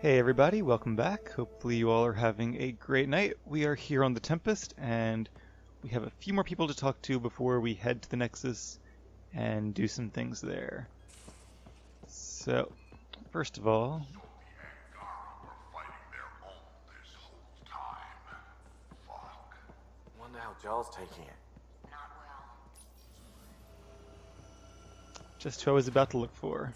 Hey everybody, welcome back. Hopefully you all are having a great night. We are here on the Tempest, and we have a few more people to talk to before we head to the Nexus and do some things there. So, first of all... Wonder how Joel's taking it. Not well. Just who I was about to look for.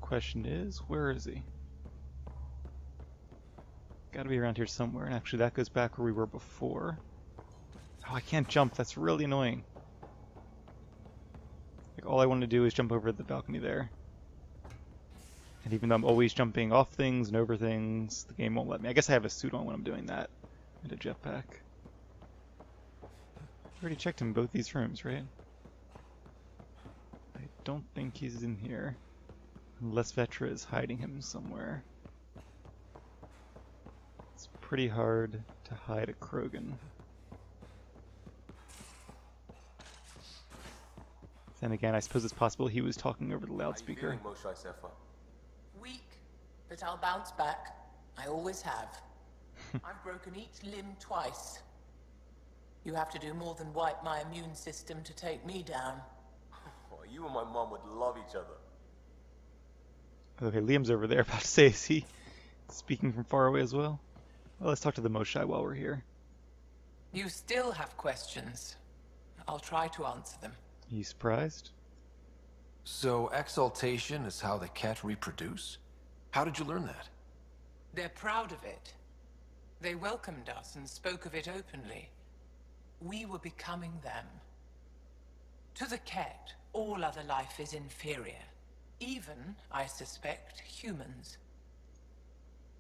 Question is, where is he? Gotta be around here somewhere, and actually that goes back where we were before. Oh, I can't jump, that's really annoying. Like, all I want to do is jump over the balcony there. And even though I'm always jumping off things and over things, the game won't let me. I guess I have a suit on when I'm doing that, and a jetpack. I already checked in both these rooms, right? I don't think he's in here. Unless Vetra is hiding him somewhere. It's pretty hard to hide a Krogan. Then again, I suppose it's possible he was talking over the loudspeaker. Weak, but I'll bounce back. I always have. I've broken each limb twice. You have to do more than wipe my immune system to take me down. Oh, you and my mom would love each other. Okay, Liam's over there, about to say, is he speaking from far away as well? Well, let's talk to the Moshai while we're here. You still have questions. I'll try to answer them. Are you surprised? So exaltation is how the Ket reproduce? How did you learn that? They're proud of it. They welcomed us and spoke of it openly. We were becoming them. To the Ket, all other life is inferior. Even, I suspect, humans.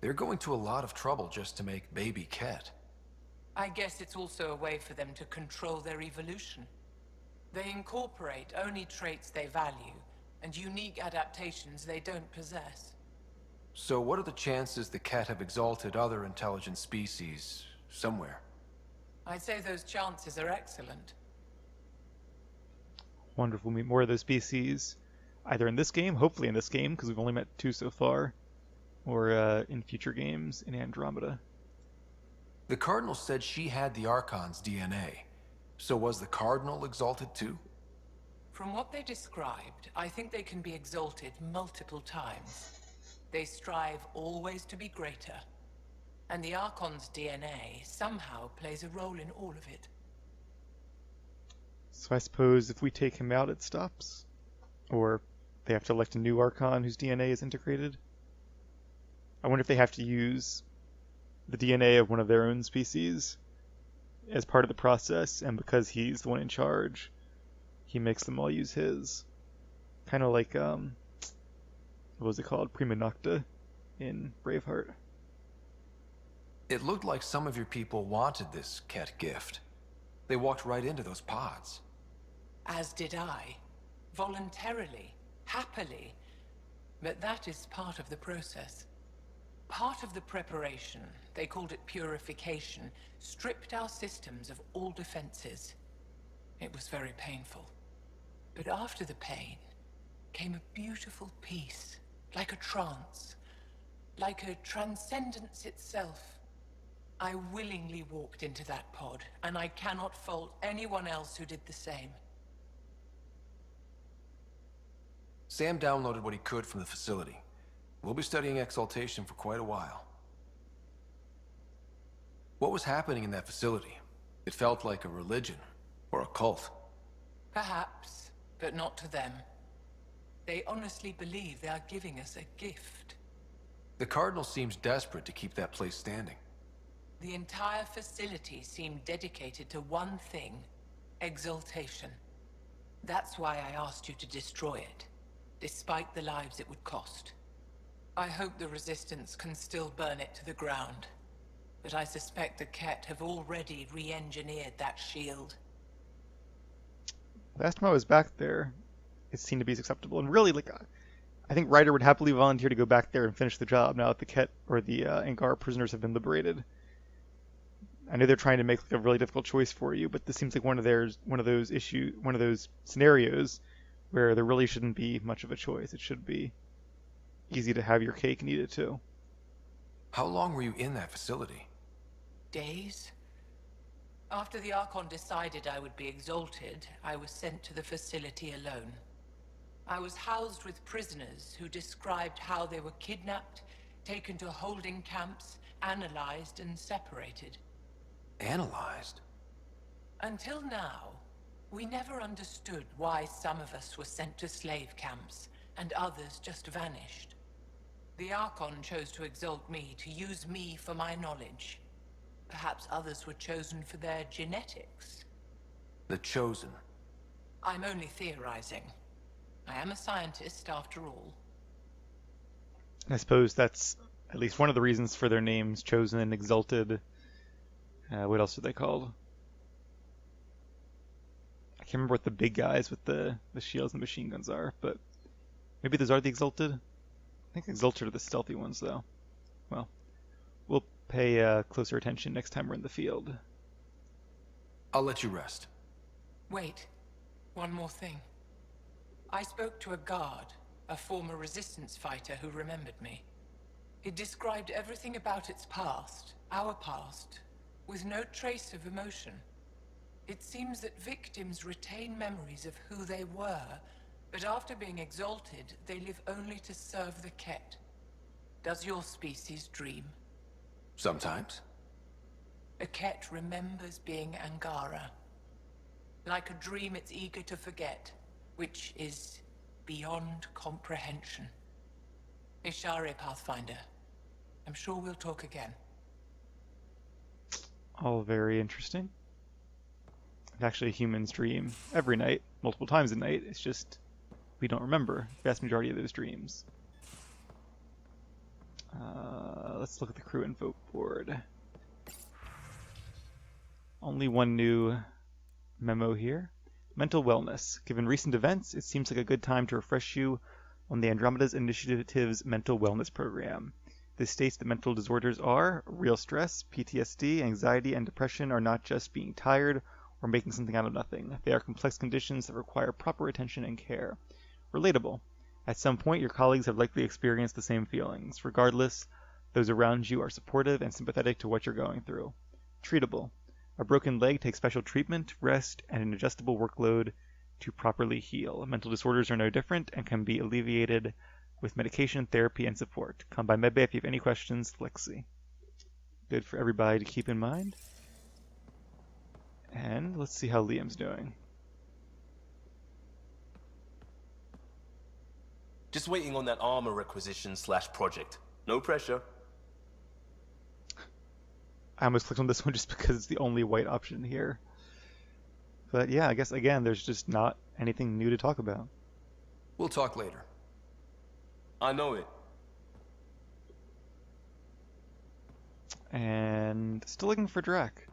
They're going to a lot of trouble just to make baby Ket. I guess it's also a way for them to control their evolution. They incorporate only traits they value, and unique adaptations they don't possess. So what are the chances the Ket have exalted other intelligent species somewhere? I'd say those chances are excellent. Wonderful. We'll meet more of those species, either in this game, hopefully in this game, because we've only met 2 so far, or in future games in Andromeda. The Cardinal said she had the Archon's DNA. So was the Cardinal exalted too? From what they described, I think they can be exalted multiple times. They strive always to be greater. And the Archon's DNA somehow plays a role in all of it. So I suppose if we take him out, it stops? Or they have to elect a new Archon whose DNA is integrated? I wonder if they have to use the DNA of one of their own species as part of the process, and because he's the one in charge, he makes them all use his. Kind of like, what was it called? Prima Nocta in Braveheart. It looked like some of your people wanted this Ket gift. They walked right into those pods. As did I. Voluntarily. Happily. But that is part of the process. Part of the preparation, they called it purification, stripped our systems of all defenses. It was very painful. But after the pain came a beautiful peace, like a trance, like a transcendence itself. I willingly walked into that pod, and I cannot fault anyone else who did the same. Sam downloaded what he could from the facility. We'll be studying exaltation for quite a while. What was happening in that facility? It felt like a religion, or a cult. Perhaps, but not to them. They honestly believe they are giving us a gift. The Cardinal seems desperate to keep that place standing. The entire facility seemed dedicated to one thing, exaltation. That's why I asked you to destroy it, despite the lives it would cost. I hope the Resistance can still burn it to the ground, but I suspect the Ket have already re-engineered that shield. Last time I was back there, it seemed to be acceptable, and really, like, I think Ryder would happily volunteer to go back there and finish the job now that the Ket or the Angar prisoners have been liberated. I know they're trying to make like a really difficult choice for you, but this seems like one of those scenarios where there really shouldn't be much of a choice. It should be easy to have your cake and eat it too. How long were you in that facility? Days? After the Archon decided I would be exalted, I was sent to the facility alone. I was housed with prisoners who described how they were kidnapped, taken to holding camps, analyzed and separated. Analyzed? Until now, we never understood why some of us were sent to slave camps and others just vanished. The Archon chose to exalt me, to use me for my knowledge. Perhaps others were chosen for their genetics. The Chosen. I'm only theorizing. I am a scientist, after all. And I suppose that's at least one of the reasons for their names, Chosen and Exalted. What else are they called? I can't remember what the big guys with the shields and machine guns are, but maybe those are the Exalted? I think Exalted are the stealthy ones, though. Well, we'll pay closer attention next time we're in the field. I'll let you rest. Wait, one more thing. I spoke to a guard, a former resistance fighter who remembered me. It described everything about its past, our past, with no trace of emotion. It seems that victims retain memories of who they were, but after being exalted, they live only to serve the Ket. Does your species dream? Sometimes. A Ket remembers being Angara. Like a dream it's eager to forget, which is beyond comprehension. Ishare, Pathfinder. I'm sure we'll talk again. All very interesting. Actually, humans dream every night, multiple times a night. It's just we don't remember the vast majority of those dreams. Let's look at the crew info board. Only one new memo here. Mental wellness. Given recent events, it seems like a good time to refresh you on the Andromeda's Initiative's mental wellness program. This states that mental disorders are real stress, PTSD, anxiety, and depression are not just being tired or making something out of nothing. They are complex conditions that require proper attention and care. Relatable. At some point, your colleagues have likely experienced the same feelings. Regardless, those around you are supportive and sympathetic to what you're going through. Treatable. A broken leg takes special treatment, rest, and an adjustable workload to properly heal. Mental disorders are no different and can be alleviated with medication, therapy, and support. Come by Medbay if you have any questions. Lexi. Good for everybody to keep in mind. And let's see how Liam's doing. Just waiting on that armor requisition / project. No pressure. I almost clicked on this one just because it's the only white option here. But yeah, I guess again, there's just not anything new to talk about. We'll talk later. I know it. And still looking for Drac.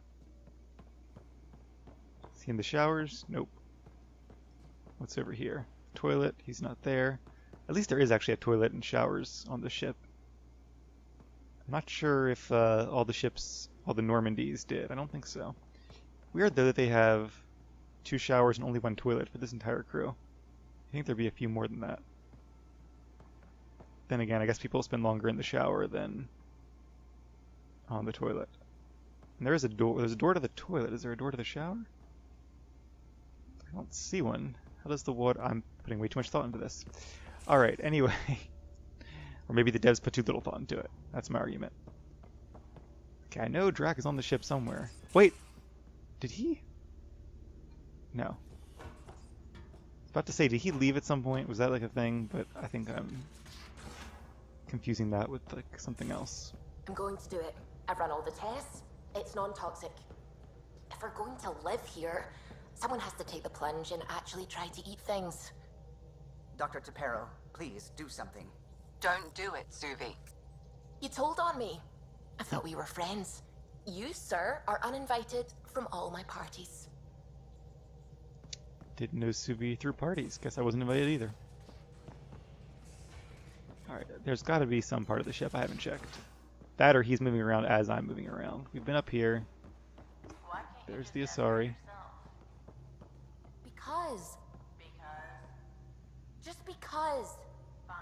Is he in the showers? Nope. What's over here? Toilet, he's not there. At least there is actually a toilet and showers on the ship. I'm not sure if all the Normandies did. I don't think so. Weird though that they have 2 showers and only 1 toilet for this entire crew. I think there'd be a few more than that. Then again, I guess people spend longer in the shower than on the toilet. And there is a door. There's a door to the toilet. Is there a door to the shower? I don't see one. How does the water... I'm putting way too much thought into this. Alright, anyway. Or maybe the devs put too little thought into it. That's my argument. Okay, I know Drac is on the ship somewhere. Wait! Did he? No. I was about to say, did he leave at some point? Was that like a thing? But I think I'm confusing that with like something else. I'm going to do it. I've run all the tests. It's non-toxic. If we're going to live here, someone has to take the plunge and actually try to eat things. Dr. Tapero, please do something. Don't do it, Suvi. You told on me. I thought we were friends. You, sir, are uninvited from all my parties. Didn't know Subi threw parties. Guess I wasn't invited either. Alright, there's got to be some part of the ship I haven't checked. That or he's moving around as I'm moving around. We've been up here. There's the Asari. Because. Just because. Fine.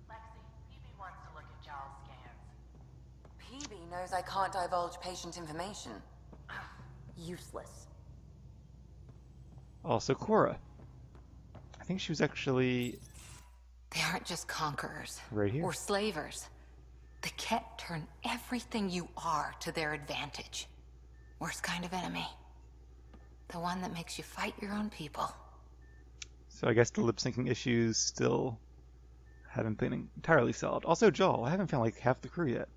Lexi, PB wants to look at y'all's scans. PB knows I can't divulge patient information. Useless. Also Cora. I think she was actually They aren't just conquerors. right here. Or slavers. The Ket turn everything you are to their advantage. Worst kind of enemy. The one that makes you fight your own people. So I guess the lip syncing issues still haven't been entirely solved. Also Jaal. I haven't found like half the crew yet.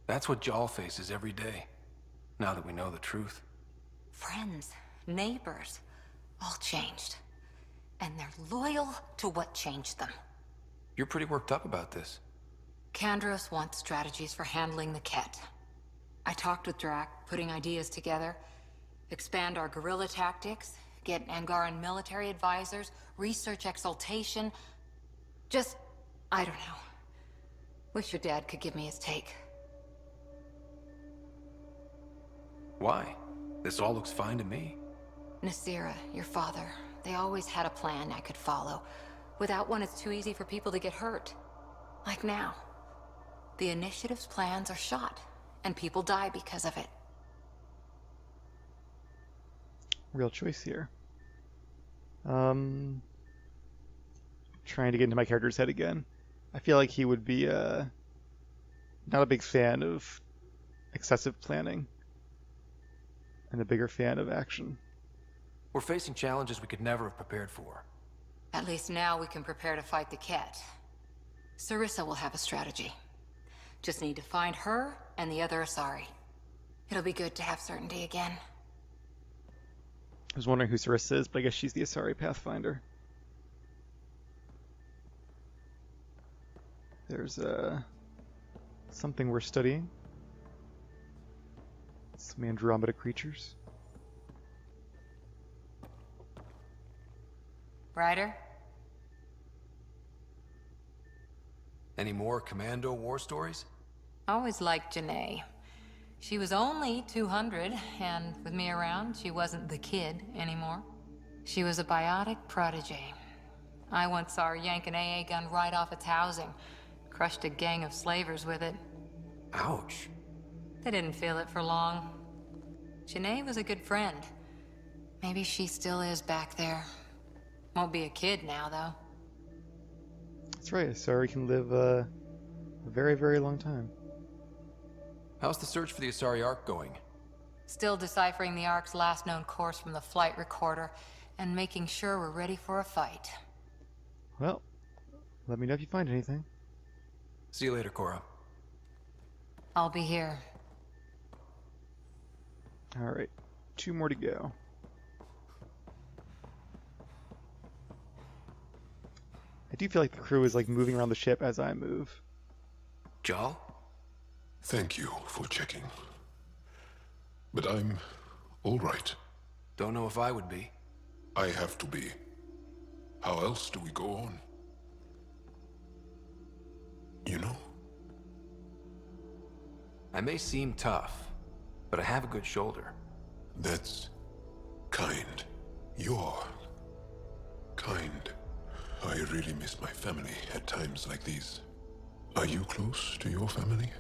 That's what Jaal faces every day, now that we know the truth. Friends, neighbors, all changed. And they're loyal to what changed them. You're pretty worked up about this. Kandros wants strategies for handling the Ket. I talked with Drac, putting ideas together. Expand our guerrilla tactics, get Angaran military advisors, research exaltation. Just, I don't know. Wish your dad could give me his take. Why? This all looks fine to me. Nasira, your father, they always had a plan I could follow. Without one, it's too easy for people to get hurt. Like now. The Initiative's plans are shot, and people die because of it. Real choice here. Trying to get into my character's head again. I feel like he would be not a big fan of excessive planning, and a bigger fan of action. We're facing challenges we could never have prepared for. At least now we can prepare to fight the Ket. Sarissa will have a strategy. Just need to find her and the other Asari. It'll be good to have certainty again. I was wondering who Sarissa is, but I guess she's the Asari Pathfinder. There's something we're studying. Some Andromeda creatures. Ryder? Any more Commando war stories? Always liked Janae. She was only 200, and with me around, she wasn't the kid anymore. She was a biotic prodigy. I once saw her yank an AA gun right off its housing. Crushed a gang of slavers with it. Ouch. They didn't feel it for long. Janae was a good friend. Maybe she still is back there. Won't be a kid now, though. That's right, Asari can live a very, very long time. How's the search for the Asari Ark going? Still deciphering the Ark's last known course from the flight recorder, and making sure we're ready for a fight. Well, let me know if you find anything. See you later, Cora. I'll be here. Alright, 2 more to go. I do feel like the crew is like moving around the ship as I move. Jaal? Thank you for checking. But I'm all right. Don't know if I would be. I have to be. How else do we go on? You know? I may seem tough, but I have a good shoulder. That's kind. You're kind. I really miss my family at times like these. Are you close to your family?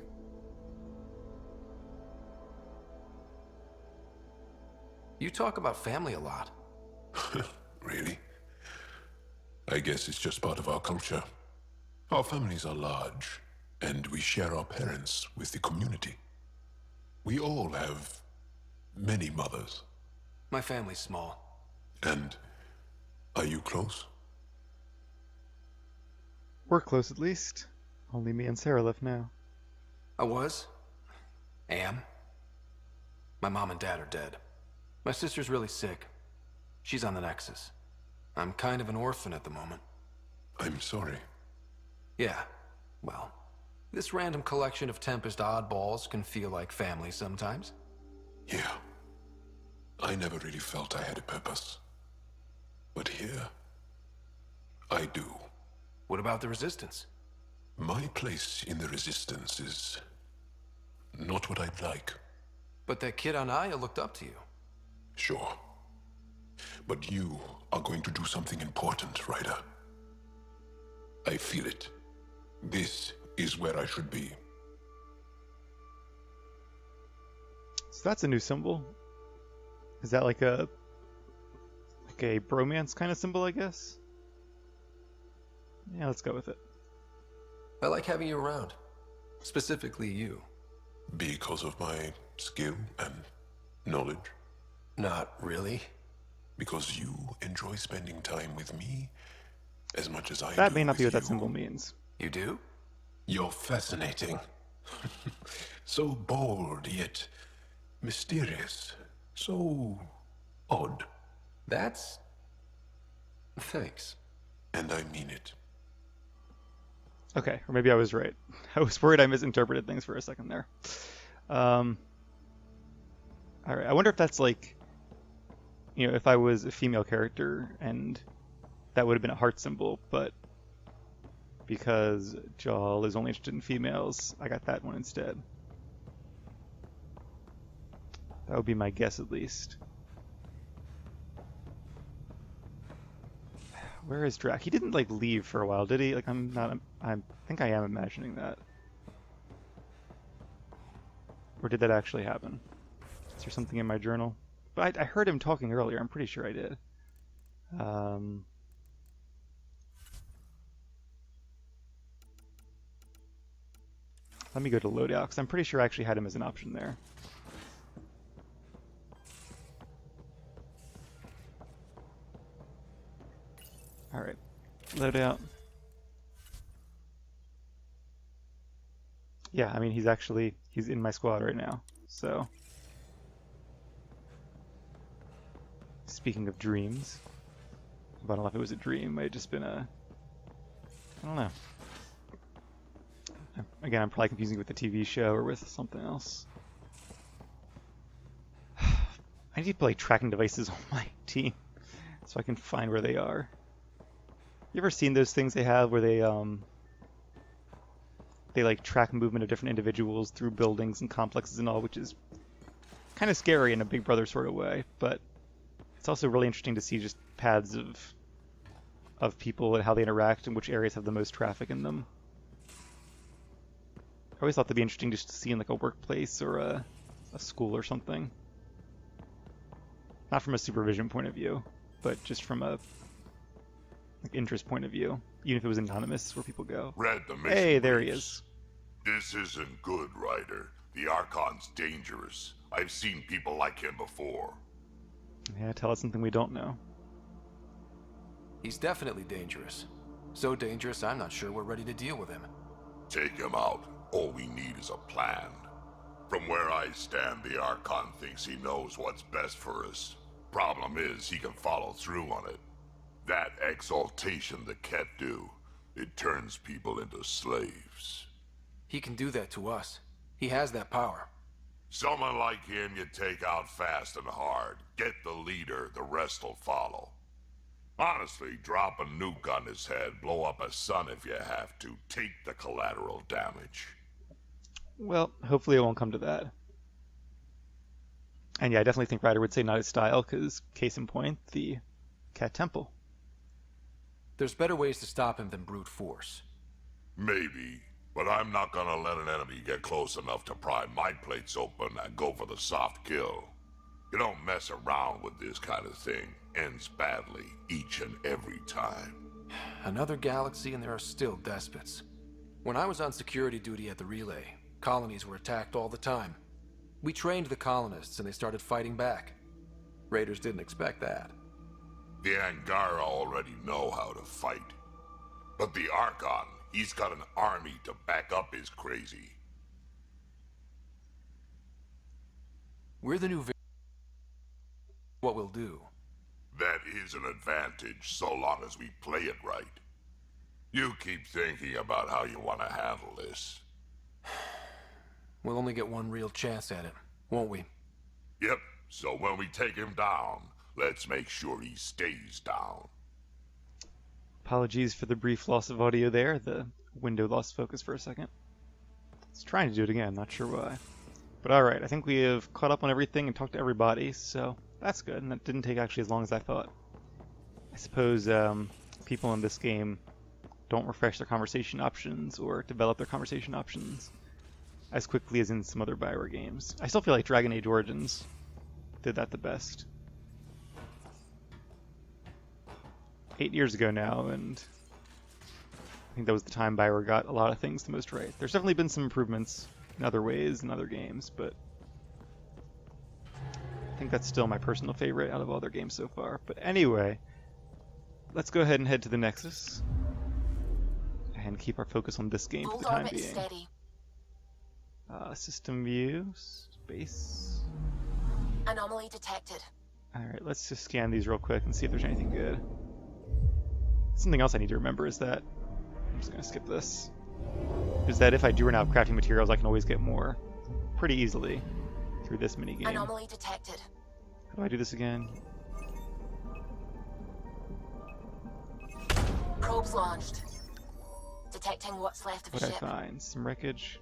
You talk about family a lot. Really? I guess it's just part of our culture. Our families are large, and we share our parents with the community. We all have many mothers. My family's small. And are you close? We're close at least. Only me and Sarah left now. I was. Am. My mom and dad are dead. My sister's really sick. She's on the Nexus. I'm kind of an orphan at the moment. I'm sorry. Yeah, well, this random collection of Tempest oddballs can feel like family sometimes. Yeah. I never really felt I had a purpose. But here, I do. What about the Resistance? My place in the Resistance is not what I'd like. But that kid on Aya looked up to you. Sure. But you are going to do something important, Ryder. I feel it. This is where I should be. So that's a new symbol. Is that like a bromance kind of symbol, I guess? Yeah, let's go with it. I like having you around. Specifically you. Because of my skill and knowledge? Not really. Because you enjoy spending time with me as much as I do. That may not be with what that you. symbol means. You do? You're fascinating. So bold, yet mysterious. So odd. That's... Thanks. And I mean it. Okay, or maybe I was right. I was worried I misinterpreted things for a second there. Alright, I wonder if that's like, you know, if I was a female character and that would have been a heart symbol, but because Jal is only interested in females, I got that one instead. That would be my guess, at least. Where is Drac? He didn't like leave for a while, did he? Like I think I am imagining that. Or did that actually happen? Is there something in my journal? But I heard him talking earlier. I'm pretty sure I did. Let me go to loadout, because I'm pretty sure I actually had him as an option there. Alright, loadout. Yeah, I mean, he's in my squad right now, so. Speaking of dreams, I don't know if it was a dream, it might have just been a, I don't know. Again, I'm probably confusing it with the TV show or with something else. I need to play tracking devices on my team so I can find where they are. You ever seen those things they have where they like track movement of different individuals through buildings and complexes and all, which is kind of scary in a Big Brother sort of way, but it's also really interesting to see just paths of people and how they interact and which areas have the most traffic in them. I always thought that'd be interesting just to see in like a workplace or a school or something. Not from a supervision point of view, but just from a like interest point of view. Even if it was anonymous where people go. Read the mission hey, there he briefs. is. This isn't good, Ryder. The Archon's dangerous. I've seen people like him before. Yeah, tell us something we don't know. He's definitely dangerous. So dangerous, I'm not sure we're ready to deal with him. Take him out. All we need is a plan. From where I stand, the Archon thinks he knows what's best for us. Problem is, he can follow through on it. That exaltation the Ket do, it turns people into slaves. He can do that to us. He has that power. Someone like him you take out fast and hard. Get the leader, the rest will follow. Honestly, drop a nuke on his head, blow up a sun if you have to. Take the collateral damage. Well, hopefully it won't come to that. And yeah, I definitely think Ryder would say not his style, because case in point, the Cat Temple. There's better ways to stop him than brute force. Maybe, but I'm not gonna let an enemy get close enough to pry my plates open and go for the soft kill. You don't mess around with this kind of thing. Ends badly, each and every time. Another galaxy and there are still despots. When I was on security duty at the relay, colonies were attacked all the time. We trained the colonists and they started fighting back. Raiders didn't expect that. The Angara already know how to fight. But the Archon, he's got an army to back up his crazy. We're the new what we'll do. That is an advantage so long as we play it right. You keep thinking about how you want to handle this. We'll only get one real chance at it, won't we? Yep, so when we take him down, let's make sure he stays down. Apologies for the brief loss of audio there. The window lost focus for a second. It's trying to do it again, not sure why. But alright, I think we have caught up on everything and talked to everybody, so that's good. And that didn't take actually as long as I thought. I suppose people in this game don't refresh their conversation options or develop their conversation options as quickly as in some other Bioware games. I still feel like Dragon Age Origins did that the best. 8 years ago now, and I think that was the time Bioware got a lot of things the most right. There's definitely been some improvements in other ways in other games, but I think that's still my personal favorite out of all their games so far. But anyway, let's go ahead and head to the Nexus and keep our focus on this game for the time being. Steady. System view, space. Anomaly detected. Alright, let's just scan these real quick and see if there's anything good. Something else I need to remember is that, I'm just going to skip this, is that if I do run out of crafting materials, I can always get more pretty easily through this minigame. Anomaly detected. How do I do this again? Probes launched. Detecting what's left of the What'd ship. I find? Some wreckage.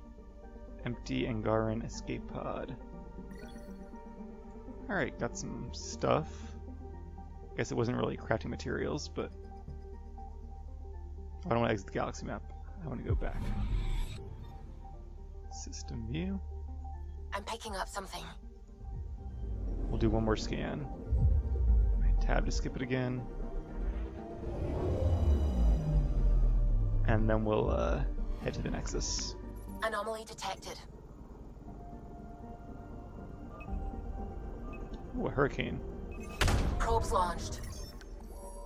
Empty Angaran escape pod. Alright, got some stuff. Guess it wasn't really crafting materials, but I don't want to exit the galaxy map. I want to go back. System view. I'm picking up something. We'll do one more scan. Tab to skip it again. And then we'll head to the Nexus. Anomaly detected. Ooh, a hurricane. Probes launched.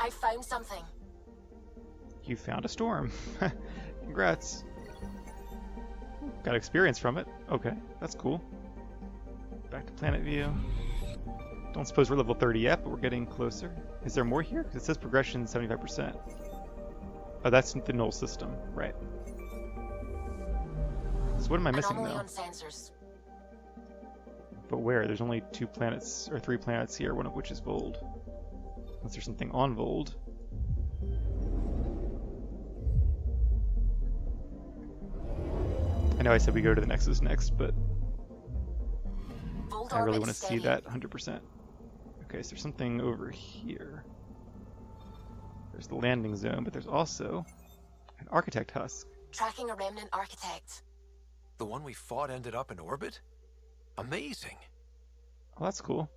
I found something. You found a storm. Congrats. Got experience from it. Okay, that's cool. Back to planet view. Don't suppose we're level 30 yet, but we're getting closer. Is there more here? Because it says progression 75%. Oh, that's the null system, right. So what am I missing Anomaly now? on sensors. But where? There's only 2 planets, or 3 planets here, one of which is Vold. Unless there's something on Vold. I know I said we go to the Nexus next, but Vold I really orbit want to see steady. that 100%. Okay, so there's something over here. There's the landing zone, but there's also an architect husk. Tracking a remnant architect. The one we fought ended up in orbit? Amazing. Oh, that's cool.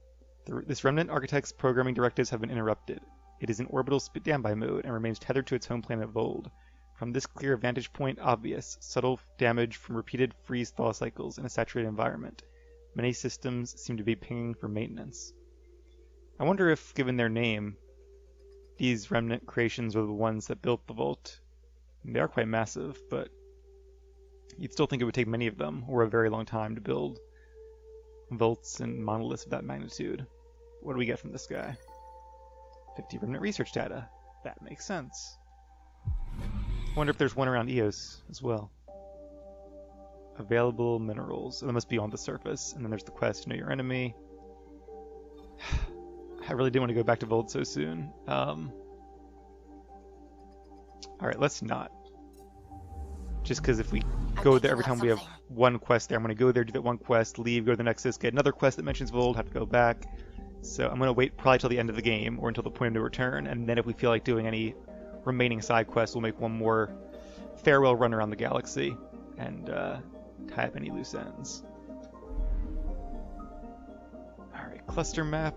This remnant architect's programming directives have been interrupted. It is in orbital standby mode and remains tethered to its home planet Vold. From this clear vantage point, obvious, subtle damage from repeated freeze-thaw cycles in a saturated environment. Many systems seem to be pinging for maintenance. I wonder if, given their name, these remnant creations are the ones that built the vault. They are quite massive, but you'd still think it would take many of them, or a very long time, to build vaults and monoliths of that magnitude. What do we get from this guy? 50 remnant research data. That makes sense. I wonder if there's one around Eos as well. Available minerals. That must be on the surface. And then there's the quest, know your enemy. I really didn't want to go back to Vold so soon. Alright, let's not. Just because if we go there every time we have one quest there, I'm going to go there, do that one quest, leave, go to the Nexus, get another quest that mentions Vold, have to go back. So I'm going to wait probably till the end of the game, or until the point of no return, and then if we feel like doing any remaining side quests, we'll make one more farewell run around the galaxy, and tie up any loose ends. Alright, cluster map.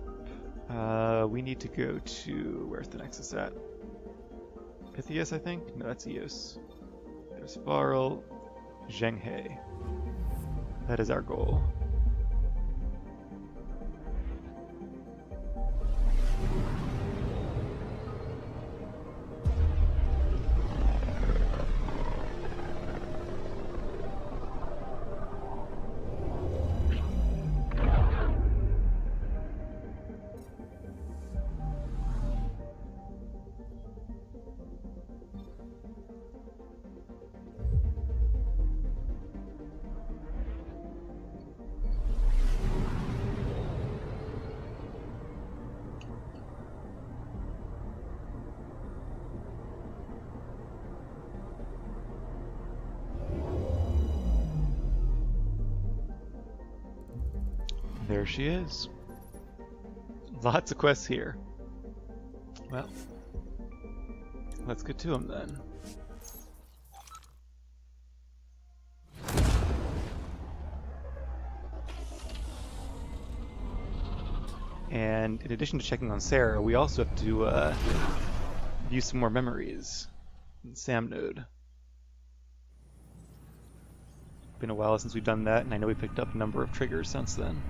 We need to go to... where's the Nexus at? Pythias, I think? No, that's Eos. There's Varl, Zhenghe. That is our goal. There she is. Lots of quests here. Well, let's get to them then. And in addition to checking on Sarah, we also have to view some more memories in Sam Node. Been a while since we've done that, and I know we picked up a number of triggers since then.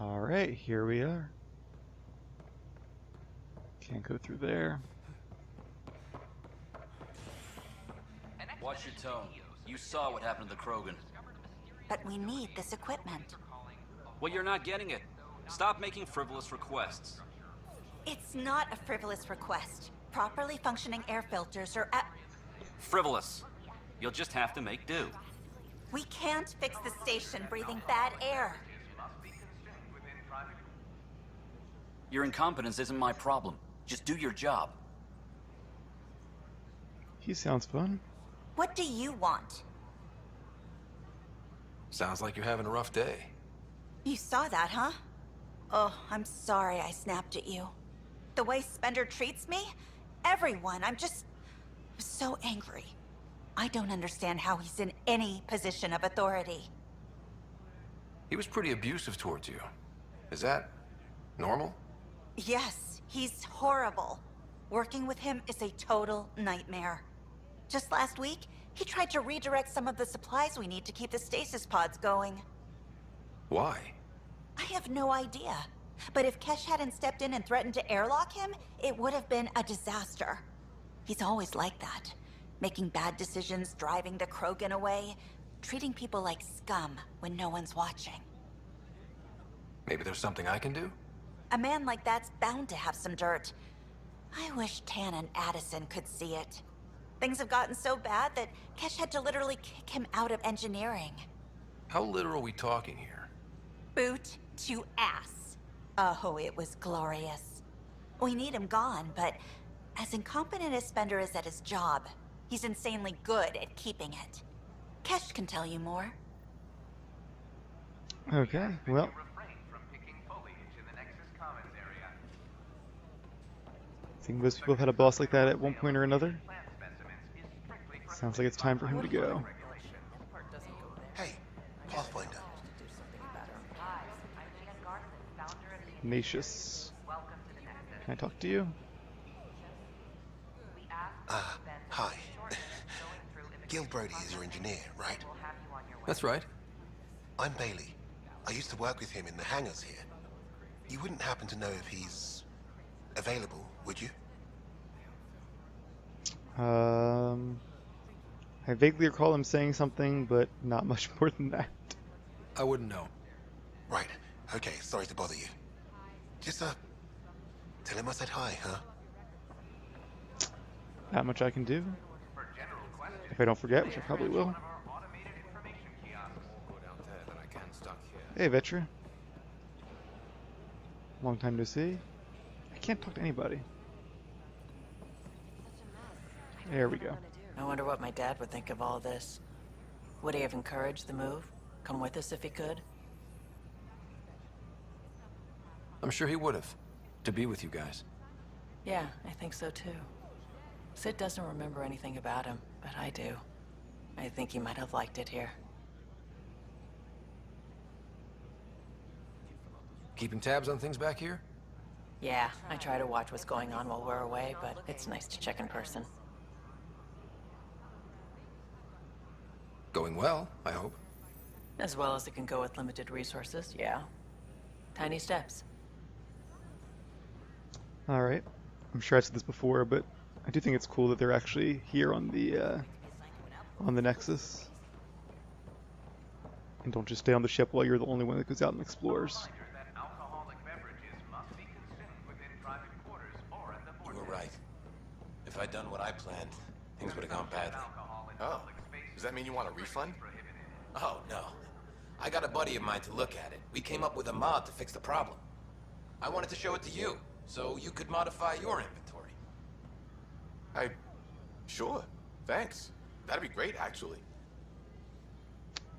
Alright, here we are. Can't go through there. Watch your tone. You saw what happened to the Krogan. But we need this equipment. Well, you're not getting it. Stop making frivolous requests. It's not a frivolous request. Properly functioning air filters are at... Frivolous. You'll just have to make do. We can't fix the station breathing bad air. Your incompetence isn't my problem. Just do your job. He sounds fun. What do you want? Sounds like you're having a rough day. You saw that, huh? Oh, I'm sorry I snapped at you. The way Spender treats me? Everyone, I'm so angry. I don't understand how he's in any position of authority. He was pretty abusive towards you. Is that normal? Yes, he's horrible. Working with him is a total nightmare. Just last week, he tried to redirect some of the supplies we need to keep the stasis pods going. Why? I have no idea. But if Kesh hadn't stepped in and threatened to airlock him, it would have been a disaster. He's always like that. Making bad decisions, driving the Krogan away, treating people like scum when no one's watching. Maybe there's something I can do? A man like that's bound to have some dirt. I wish Tan and Addison could see it. Things have gotten so bad that Kesh had to literally kick him out of engineering. How literal are we talking here? Boot to ass. Oh, it was glorious. We need him gone, but as incompetent as Spender is at his job, he's insanely good at keeping it. Kesh can tell you more. Okay, well. I think most people have had a boss like that at one point or another. Sounds like it's time for him to go. Hey, Pathfinder. Nexus. Can I talk to you? Hi. Gil Brody is your engineer, right? That's right. I'm Bailey. I used to work with him in the hangars here. You wouldn't happen to know if he's available, would you? I vaguely recall him saying something, but not much more than that. I wouldn't know. Right. Okay, sorry to bother you. Just, tell him I said hi, huh? Not much I can do. If I don't forget, which I probably will. Hey, Vetra. Long time no see. I can't talk to anybody. There we go. I wonder what my dad would think of all this. Would he have encouraged the move? Come with us if he could? I'm sure he would have. To be with you guys. Yeah, I think so too. Sid doesn't remember anything about him, but I do. I think he might have liked it here. Keeping tabs on things back here? Yeah, I try to watch what's going on while we're away, but it's nice to check in person. Going well, I hope. As well as it can go with limited resources, yeah. Tiny steps. Alright. I'm sure I've said this before, but I do think it's cool that they're actually here on the Nexus. And don't just stay on the ship while you're the only one that goes out and explores. You were right. If I'd done what I planned, things would have gone badly. Oh, does that mean you want a refund? Oh, no. I got a buddy of mine to look at it. We came up with a mod to fix the problem. I wanted to show it to you, so you could modify your inventory. Sure. Thanks. That'd be great, actually.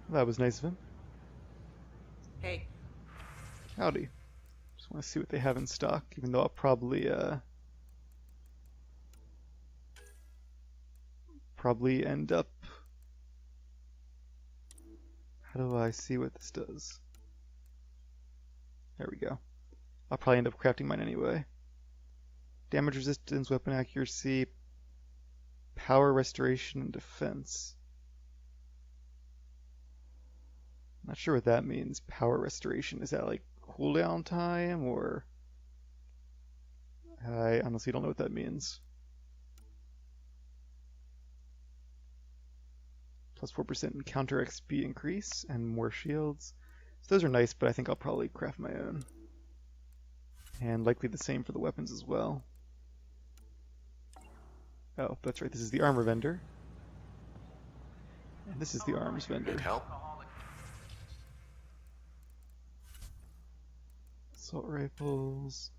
That was nice of him. Hey. Howdy. Just want to see what they have in stock, even though I'll probably end up... How do I see what this does? There we go. I'll probably end up crafting mine anyway. Damage resistance, weapon accuracy, power restoration, and defense. Not sure what that means. Power restoration. Is that like cooldown time, or... I honestly don't know what that means. Plus 4% encounter XP increase and more shields. So those are nice, but I think I'll probably craft my own. And likely the same for the weapons as well. Oh, that's right, this is the armor vendor. And this is the arms vendor. Need help? Assault rifles.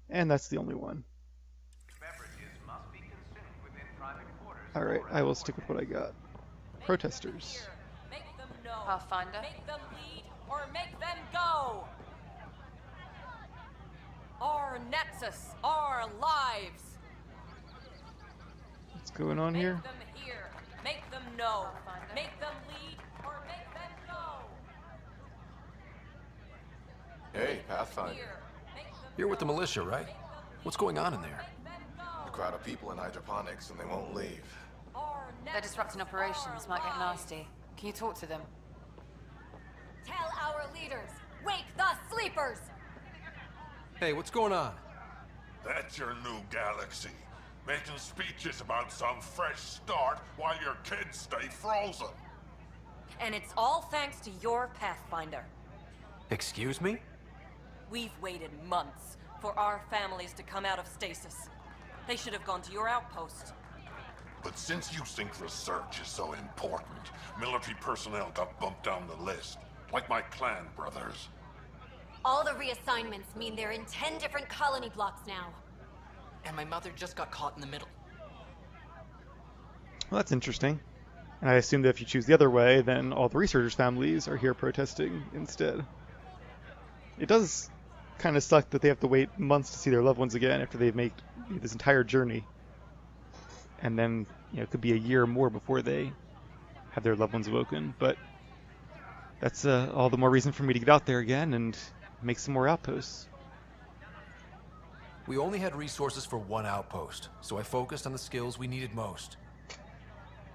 And that's the only one. Alright, I will stick with what I got. Protesters. Pathfinder. Make them lead or make them go. Our Nexus, our lives. What's going on here? Make them hear, make them know, make them lead or make them go. Hey, Pathfinder. You're with the militia, right? What's going on in there? A crowd of people in hydroponics and they won't leave. They're disrupting operations. Might get nasty. Can you talk to them? Tell our leaders, wake the sleepers. Hey, what's going on? That's your new galaxy. Making speeches about some fresh start while your kids stay frozen. And it's all thanks to your Pathfinder. Excuse me? We've waited months for our families to come out of stasis. They should have gone to your outpost. But since you think research is so important, military personnel got bumped down the list. Like my clan brothers. All the reassignments mean they're in 10 different colony blocks now. And my mother just got caught in the middle. Well, that's interesting. And I assume that if you choose the other way, then all the researchers' families are here protesting instead. It does kind of suck that they have to wait months to see their loved ones again after they've made this entire journey. And then, it could be a year or more before they have their loved ones awoken. But that's all the more reason for me to get out there again and make some more outposts. We only had resources for one outpost, so I focused on the skills we needed most.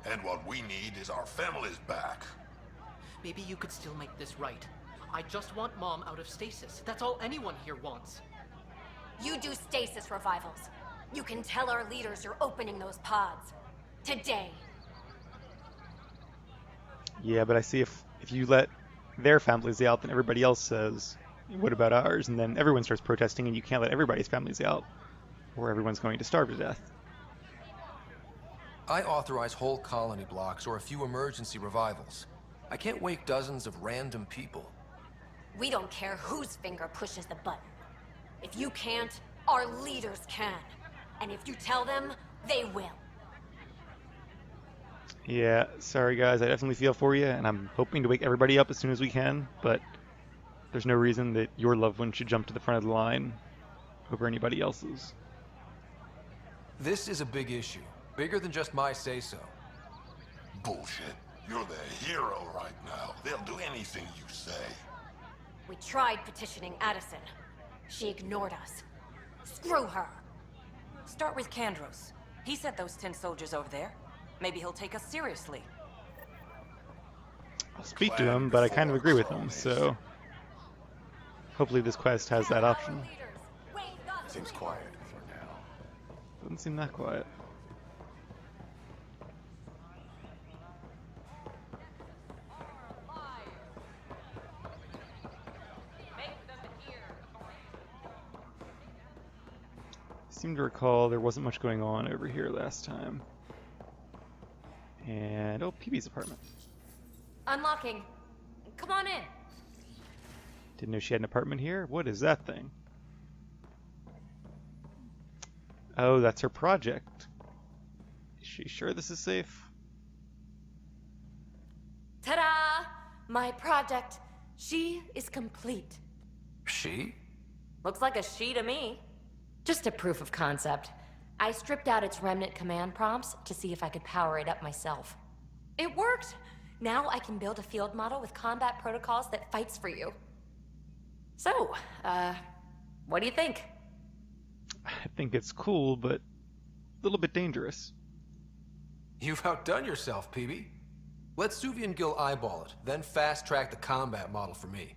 And what we need is our families back. Maybe you could still make this right. I just want Mom out of stasis. That's all anyone here wants. You do stasis revivals. You can tell our leaders you're opening those pods. Today. Yeah, but I see if you let their families out, then everybody else says, what about ours? And then everyone starts protesting, and you can't let everybody's families out, or everyone's going to starve to death. I authorize whole colony blocks or a few emergency revivals. I can't wake dozens of random people. We don't care whose finger pushes the button. If you can't, our leaders can. And if you tell them, they will. Yeah, sorry guys, I definitely feel for you, and I'm hoping to wake everybody up as soon as we can, but there's no reason that your loved one should jump to the front of the line over anybody else's. This is a big issue. Bigger than just my say-so. Bullshit. You're the hero right now. They'll do anything you say. We tried petitioning Addison. She ignored us. Screw her. Start with Kandros. He sent those 10 soldiers over there. Maybe he'll take us seriously. I'll speak to him, but I kind of agree with him, so hopefully this quest has that option. Seems quiet for now. Doesn't seem that quiet. I seem to recall there wasn't much going on over here last time. And, oh, PB's apartment. Unlocking. Come on in. Didn't know she had an apartment here. What is that thing? Oh, that's her project. Is she sure this is safe? Ta-da! My project. She is complete. She? Looks like a she to me. Just a proof of concept. I stripped out its remnant command prompts to see if I could power it up myself. It worked! Now I can build a field model with combat protocols that fights for you. So, what do you think? I think it's cool, but a little bit dangerous. You've outdone yourself, PB. Let Suvi and Gil eyeball it, then fast-track the combat model for me.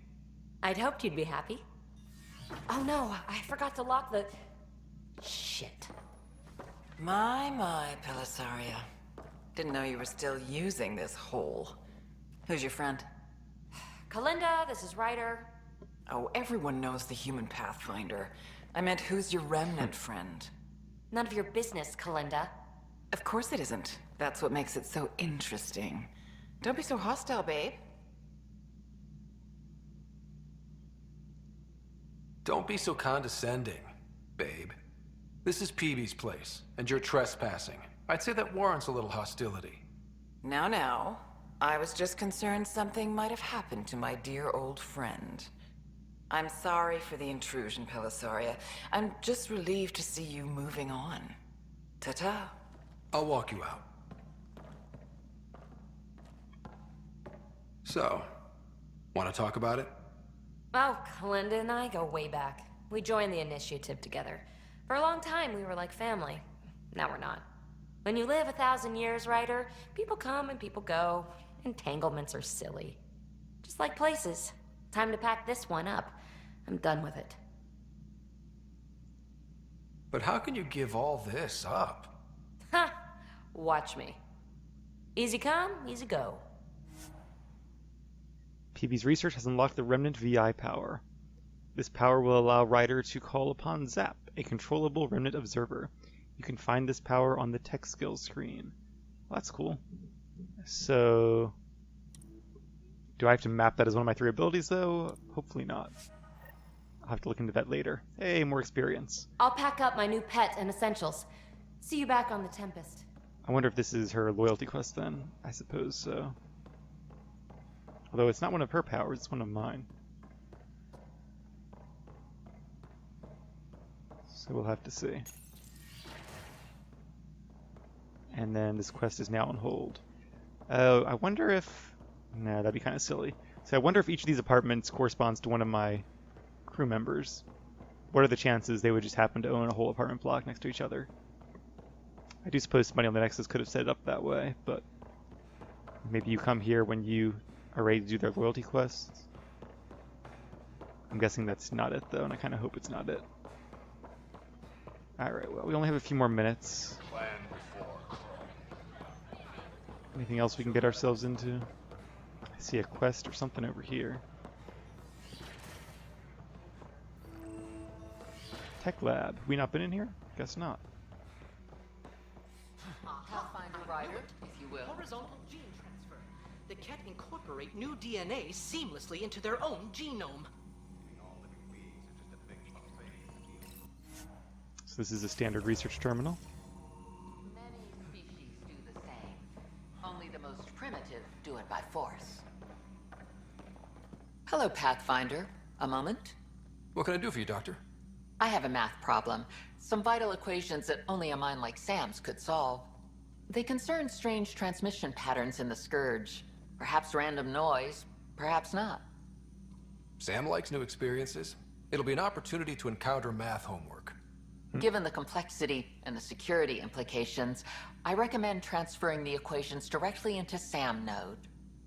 I'd hoped you'd be happy. Oh no, I forgot to lock the... Shit. My, Pellisaria. Didn't know you were still using this hole. Who's your friend? Kalinda, this is Ryder. Oh, everyone knows the human Pathfinder. I meant, who's your remnant friend? None of your business, Kalinda. Of course it isn't. That's what makes it so interesting. Don't be so hostile, babe. Don't be so condescending, babe. This is PB's place, and you're trespassing. I'd say that warrants a little hostility. Now. I was just concerned something might have happened to my dear old friend. I'm sorry for the intrusion, Pellisaria. I'm just relieved to see you moving on. Ta-ta. I'll walk you out. So, want to talk about it? Oh, Kalinda and I go way back. We joined the initiative together. For a long time, we were like family. Now we're not. When you live 1,000 years, Ryder, people come and people go. Entanglements are silly. Just like places. Time to pack this one up. I'm done with it. But how can you give all this up? Ha! Watch me. Easy come, easy go. PB's research has unlocked the Remnant VI power. This power will allow Ryder to call upon Zap, a controllable Remnant observer. You can find this power on the tech skills screen. Well, that's cool. So, do I have to map that as one of my 3 abilities, though? Hopefully not. I'll have to look into that later. Hey, more experience. I'll pack up my new pet and essentials. See you back on the Tempest. I wonder if this is her loyalty quest then. I suppose so. Although it's not one of her powers, it's one of mine. So we'll have to see. And then this quest is now on hold. I wonder if... Nah, that'd be kind of silly. So I wonder if each of these apartments corresponds to one of my crew members. What are the chances they would just happen to own a whole apartment block next to each other? I do suppose somebody on the Nexus could have set it up that way, but maybe you come here when you are ready to do their loyalty quests. I'm guessing that's not it, though, and I kind of hope it's not it. Alright, well, we only have a few more minutes. Anything else we can get ourselves into? I see a quest or something over here. Tech lab. We not been in here? Guess not. Pathfinder Ryder, if you will. Horizontal gene transfer. The Ket incorporate new DNA seamlessly into their own genome. So this is a standard research terminal. Many species do the same. Only the most primitive do it by force. Hello, Pathfinder. A moment? What can I do for you, Doctor? I have a math problem. Some vital equations that only a mind like Sam's could solve. They concern strange transmission patterns in the Scourge. Perhaps random noise, perhaps not. Sam likes new experiences. It'll be an opportunity to encounter math homework. Given the complexity and the security implications, I recommend transferring the equations directly into SAM node.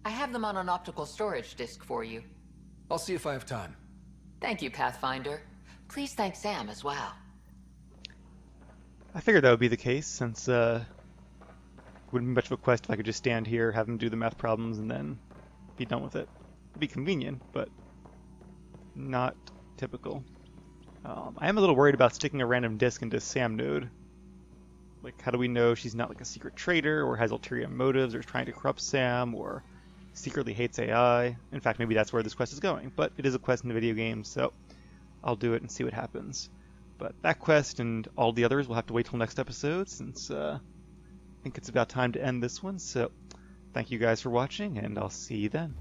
I have them on an optical storage disk for you. I'll see if I have time. Thank you, Pathfinder. Please thank Sam as well. I figured that would be the case, since wouldn't be much of a quest if I could just stand here, have them do the math problems, and then be done with it. It'd be convenient, but not typical. I am a little worried about sticking a random disk into Sam node. Like, how do we know she's not like a secret traitor, or has ulterior motives, or is trying to corrupt Sam, or secretly hates AI. In fact, maybe that's where this quest is going, but it is a quest in the video game, so I'll do it and see what happens. But that quest and all the others will have to wait till next episode, since I think it's about time to end this one, so thank you guys for watching, and I'll see you then.